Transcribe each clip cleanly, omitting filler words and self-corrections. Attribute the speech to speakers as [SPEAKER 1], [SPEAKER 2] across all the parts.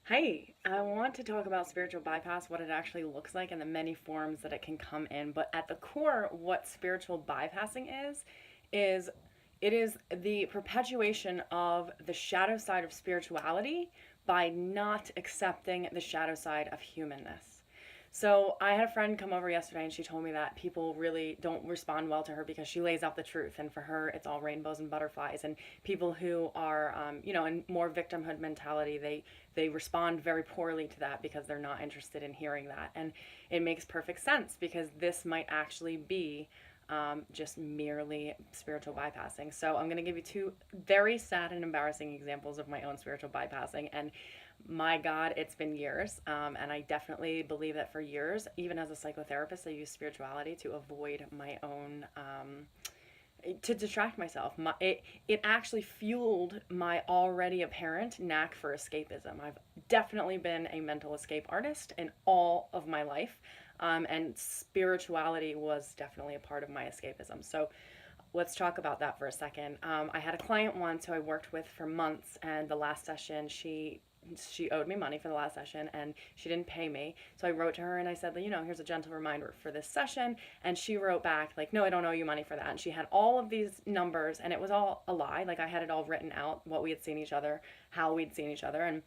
[SPEAKER 1] Hi, I want to talk about spiritual bypass, what it actually looks like, and the many forms that it can come in. But at the core, what spiritual bypassing is it is the perpetuation of the shadow side of spirituality by not accepting the shadow side of humanness. So I had a friend come over yesterday and she told me that people really don't respond well to her because she lays out the truth. And for her, it's all rainbows and butterflies. And people who are, in more victimhood mentality, they respond very poorly to that because they're not interested in hearing that. And it makes perfect sense because this might actually be just merely spiritual bypassing. So I'm going to give you two very sad and embarrassing examples of my own spiritual bypassing. And my God, it's been years. And I definitely believe that for years, even as a psychotherapist, I used spirituality to avoid my own, to distract myself. It actually fueled my already apparent knack for escapism. I've definitely been a mental escape artist in all of my life. And spirituality was definitely a part of my escapism. So let's talk about that for a second. I had a client once who I worked with for months, and the last session, she owed me money for the last session and she didn't pay me. So I wrote to her and I said, here's a gentle reminder for this session. And she wrote back like, no, I don't owe you money for that. And she had all of these numbers and it was all a lie. Like I had it all written out, what we had seen each other, how we'd seen each other. And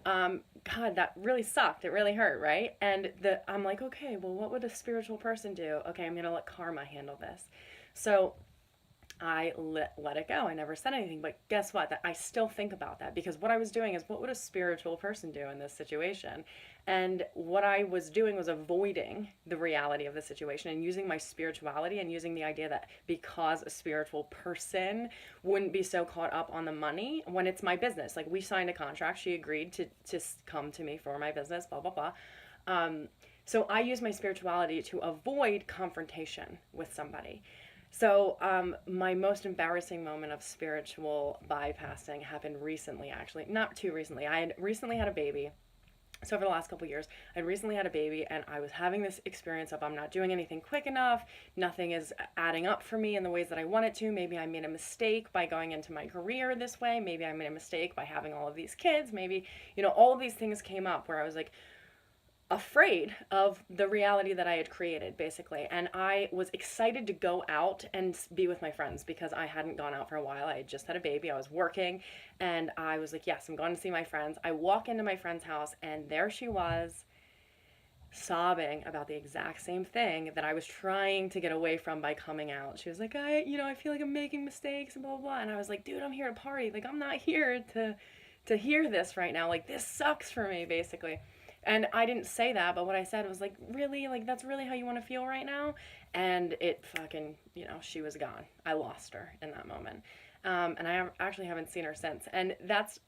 [SPEAKER 1] God, that really sucked. It really hurt, right? And I'm like, okay, well, what would a spiritual person do? Okay, I'm going to let karma handle this. So I let it go. I never said anything. But guess what? That I still think about that because what I was doing is what would a spiritual person do in this situation? And what I was doing was avoiding the reality of the situation and using my spirituality and using the idea that because a spiritual person wouldn't be so caught up on the money when it's my business. Like we signed a contract. She agreed to come to me for my business, blah, blah, blah. So I use my spirituality to avoid confrontation with somebody. So, my most embarrassing moment of spiritual bypassing happened recently, actually. Not too recently. I had recently had a baby. So, over the last couple of years, I recently had a baby, and I was having this experience of I'm not doing anything quick enough. Nothing is adding up for me in the ways that I want it to. Maybe I made a mistake by going into my career this way. Maybe I made a mistake by having all of these kids. Maybe, all of these things came up where I was like, afraid of the reality that I had created, basically. And I was excited to go out and be with my friends because I hadn't gone out for a while. I had just had a baby. I was working and I was like, yes, I'm going to see my friends. I walk into my friend's house and there she was sobbing about the exact same thing that I was trying to get away from by coming out. She was like, I feel like I'm making mistakes and blah, blah, blah. And I was like, dude, I'm here to party. Like, I'm not here to hear this right now. Like, this sucks for me, basically. And I didn't say that, but what I said was like, really? Like, that's really how you want to feel right now? And it fucking, she was gone. I lost her in that moment. And I actually haven't seen her since. And that's,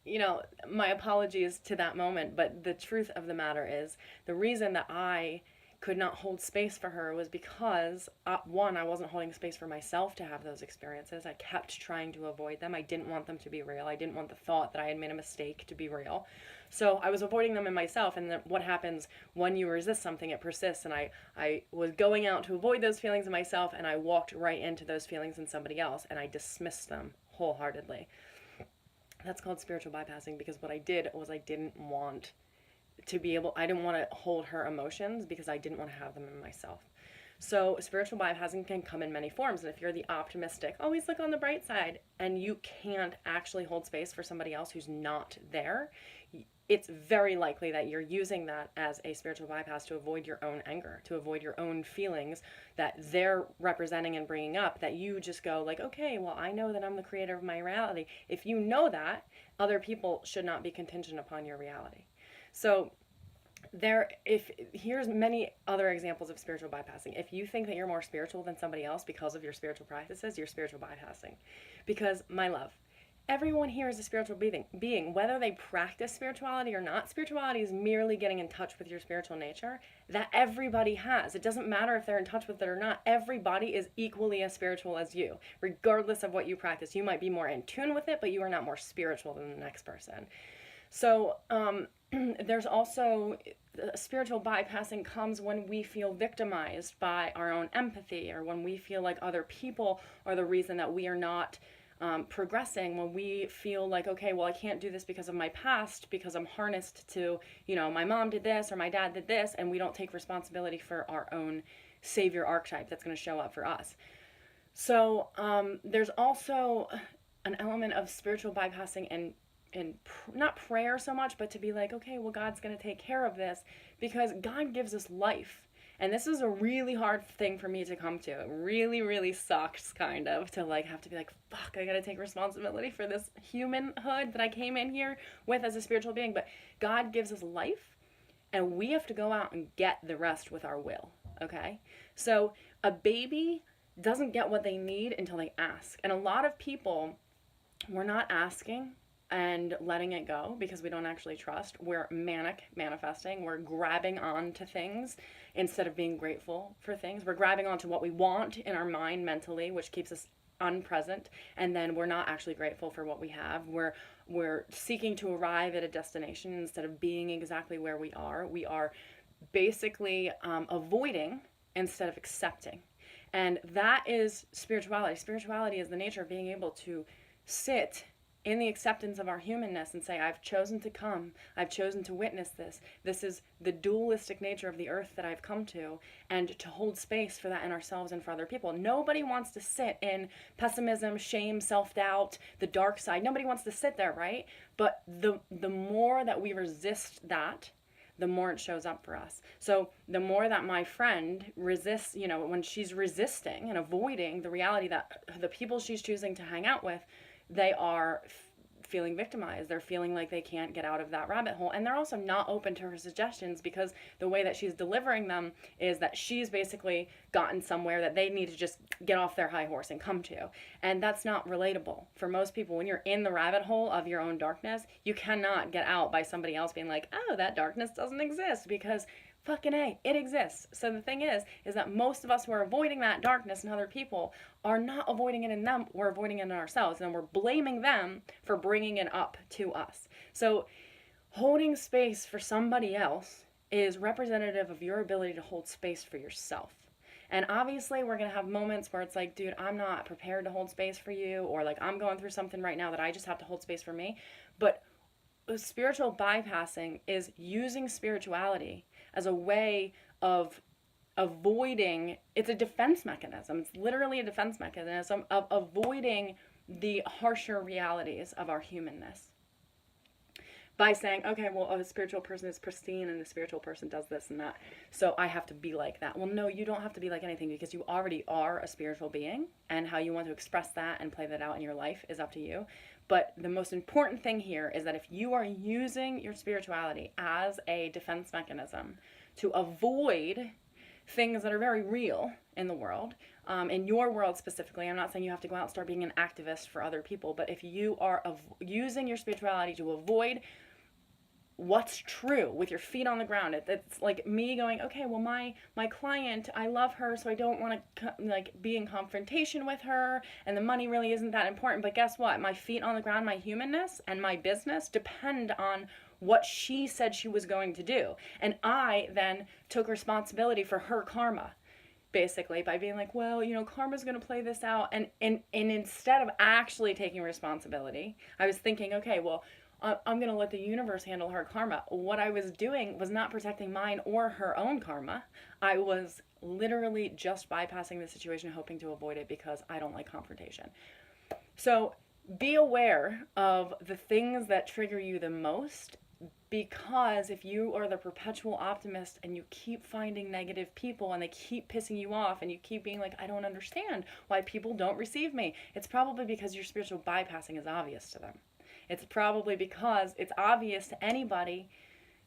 [SPEAKER 1] my apologies to that moment. But the truth of the matter is, the reason that I could not hold space for her was because, one, I wasn't holding space for myself to have those experiences. I kept trying to avoid them. I didn't want them to be real. I didn't want the thought that I had made a mistake to be real. So I was avoiding them in myself. And then what happens when you resist something, it persists. And I was going out to avoid those feelings in myself, and I walked right into those feelings in somebody else, and I dismissed them wholeheartedly. That's called spiritual bypassing because what I did was I didn't want I didn't want to hold her emotions because I didn't want to have them in myself. So spiritual bypassing can come in many forms. And if you're the optimistic, always look on the bright side, and you can't actually hold space for somebody else who's not there, it's very likely that you're using that as a spiritual bypass to avoid your own anger, to avoid your own feelings that they're representing and bringing up, that you just go like, okay, well, I know that I'm the creator of my reality. If you know that, other people should not be contingent upon your reality. So here's many other examples of spiritual bypassing. If you think that you're more spiritual than somebody else because of your spiritual practices, you're spiritual bypassing. Because, my love, everyone here is a spiritual being. Whether they practice spirituality or not, spirituality is merely getting in touch with your spiritual nature that everybody has. It doesn't matter if they're in touch with it or not. Everybody is equally as spiritual as you, regardless of what you practice. You might be more in tune with it, but you are not more spiritual than the next person. So there's also spiritual bypassing comes when we feel victimized by our own empathy, or when we feel like other people are the reason that we are not progressing, when we feel like, okay, well, I can't do this because of my past, because I'm harnessed to, my mom did this or my dad did this, and we don't take responsibility for our own savior archetype that's going to show up for us. So there's also an element of spiritual bypassing and not prayer so much, but to be like, okay, well, God's going to take care of this, because God gives us life. And this is a really hard thing for me to come to. It really, really sucks, kind of, to like have to be like, fuck, I gotta take responsibility for this humanhood that I came in here with as a spiritual being. But God gives us life, and we have to go out and get the rest with our will, okay? So a baby doesn't get what they need until they ask. And a lot of people, we're not asking and letting it go because we don't actually trust. We're manic manifesting. We're grabbing on to things instead of being grateful for things. We're grabbing onto what we want in our mind mentally, which keeps us unpresent, and then we're not actually grateful for what we have. We're seeking to arrive at a destination instead of being exactly where we are. We are basically avoiding instead of accepting. And that is spirituality. Spirituality is the nature of being able to sit in the acceptance of our humanness and say, I've chosen to come, I've chosen to witness this. This is the dualistic nature of the earth that I've come to, and to hold space for that in ourselves and for other people. Nobody wants to sit in pessimism, shame, self-doubt, the dark side. Nobody wants to sit there, right? But the more that we resist that, the more it shows up for us. So the more that my friend resists, when she's resisting and avoiding the reality that the people she's choosing to hang out with, they are feeling victimized. They're feeling like they can't get out of that rabbit hole. And they're also not open to her suggestions, because the way that she's delivering them is that she's basically gotten somewhere that they need to just get off their high horse and come to. And that's not relatable. For most people, when you're in the rabbit hole of your own darkness, you cannot get out by somebody else being like, oh, that darkness doesn't exist, because fucking A, it exists. So the thing is that most of us who are avoiding that darkness in other people are not avoiding it in them, we're avoiding it in ourselves, and we're blaming them for bringing it up to us. So holding space for somebody else is representative of your ability to hold space for yourself. And obviously we're going to have moments where it's like, dude, I'm not prepared to hold space for you, or like I'm going through something right now that I just have to hold space for me. But spiritual bypassing is using spirituality as a way of avoiding, it's a defense mechanism. It's literally a defense mechanism of avoiding the harsher realities of our humanness. By saying, okay, well, a spiritual person is pristine and a spiritual person does this and that, so I have to be like that. Well, no, you don't have to be like anything, because you already are a spiritual being, and how you want to express that and play that out in your life is up to you. But the most important thing here is that if you are using your spirituality as a defense mechanism to avoid things that are very real in the world, in your world specifically, I'm not saying you have to go out and start being an activist for other people, but if you are using your spirituality to avoid what's true with your feet on the ground, it's like me going, okay, well, my client, I love her, so I don't want to like be in confrontation with her, and the money really isn't that important. But guess what? My feet on the ground, my humanness, and my business depend on what she said she was going to do. And I then took responsibility for her karma, basically, by being like, well, karma's going to play this out. And instead of actually taking responsibility, I was thinking, okay, well, I'm going to let the universe handle her karma. What I was doing was not protecting mine or her own karma. I was literally just bypassing the situation, hoping to avoid it because I don't like confrontation. So be aware of the things that trigger you the most, because if you are the perpetual optimist and you keep finding negative people and they keep pissing you off and you keep being like, I don't understand why people don't receive me, it's probably because your spiritual bypassing is obvious to them. It's probably because it's obvious to anybody,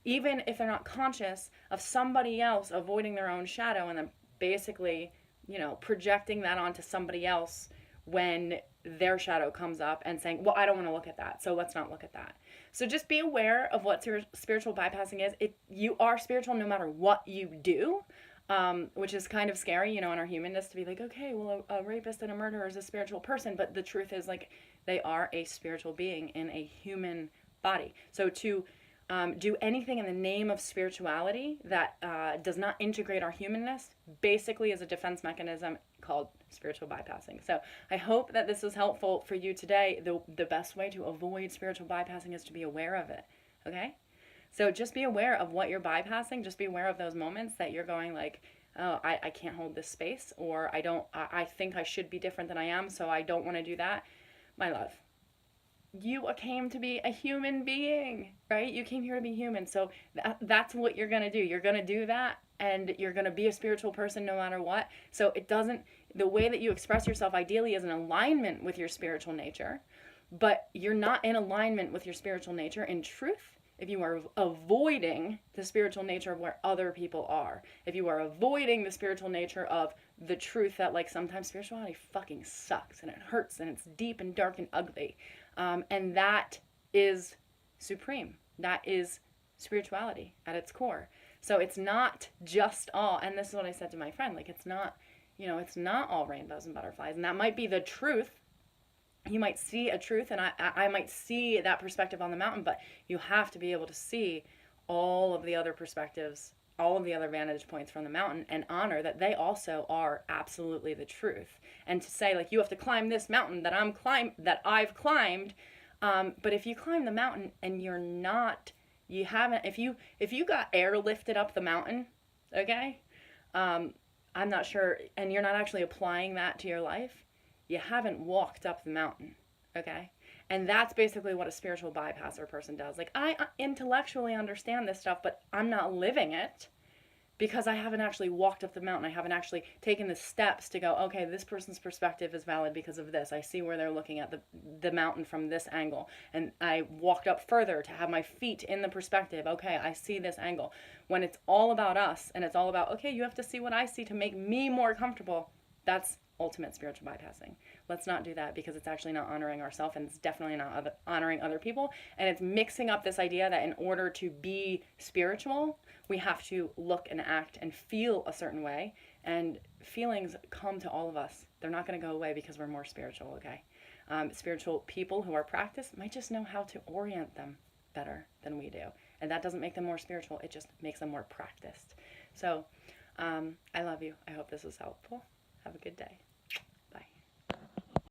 [SPEAKER 1] even if they're not conscious, of somebody else avoiding their own shadow and then basically, projecting that onto somebody else when their shadow comes up and saying, well, I don't want to look at that, so let's not look at that. So just be aware of what spiritual bypassing is. You are spiritual no matter what you do, which is kind of scary, in our humanness, to be like, okay, well, a rapist and a murderer is a spiritual person, but the truth is, like, they are a spiritual being in a human body. So to do anything in the name of spirituality that does not integrate our humanness basically is a defense mechanism called spiritual bypassing. So I hope that this was helpful for you today. The best way to avoid spiritual bypassing is to be aware of it. Okay? So just be aware of what you're bypassing. Just be aware of those moments that you're going like, oh, I can't hold this space, or I think I should be different than I am, so I don't want to do that. My love, you came to be a human being, right? You came here to be human. So that's what you're going to do. You're going to do that, and you're going to be a spiritual person no matter what. So the way that you express yourself ideally is in alignment with your spiritual nature, but you're not in alignment with your spiritual nature in truth if you are avoiding the spiritual nature of where other people are. If you are avoiding the spiritual nature of the truth that, like, sometimes spirituality fucking sucks and it hurts and it's deep and dark and ugly. And that is supreme. That is spirituality at its core. So it's not just all, and this is what I said to my friend, like, it's not, it's not all rainbows and butterflies. And that might be the truth. You might see a truth, and I might see that perspective on the mountain, but you have to be able to see all of the other perspectives, all of the other vantage points from the mountain, and honor that they also are absolutely the truth. And to say, like, you have to climb this mountain that I've climbed, but if you climb the mountain and if you got airlifted up the mountain, okay, I'm not sure, and you're not actually applying that to your life, you haven't walked up the mountain, okay? And that's basically what a spiritual bypasser person does. Like, I intellectually understand this stuff, but I'm not living it because I haven't actually walked up the mountain. I haven't actually taken the steps to go, okay, this person's perspective is valid because of this. I see where they're looking at the mountain from this angle. And I walked up further to have my feet in the perspective. Okay, I see this angle. When it's all about us and it's all about, okay, you have to see what I see to make me more comfortable, that's ultimate spiritual bypassing. Let's not do that, because it's actually not honoring ourselves, and it's definitely not honoring other people, and it's mixing up this idea that in order to be spiritual, we have to look and act and feel a certain way, and feelings come to all of us. They're not going to go away because we're more spiritual, okay? Spiritual people who are practiced might just know how to orient them better than we do, and that doesn't make them more spiritual. It just makes them more practiced. So I love you. I hope this was helpful. Have a good day.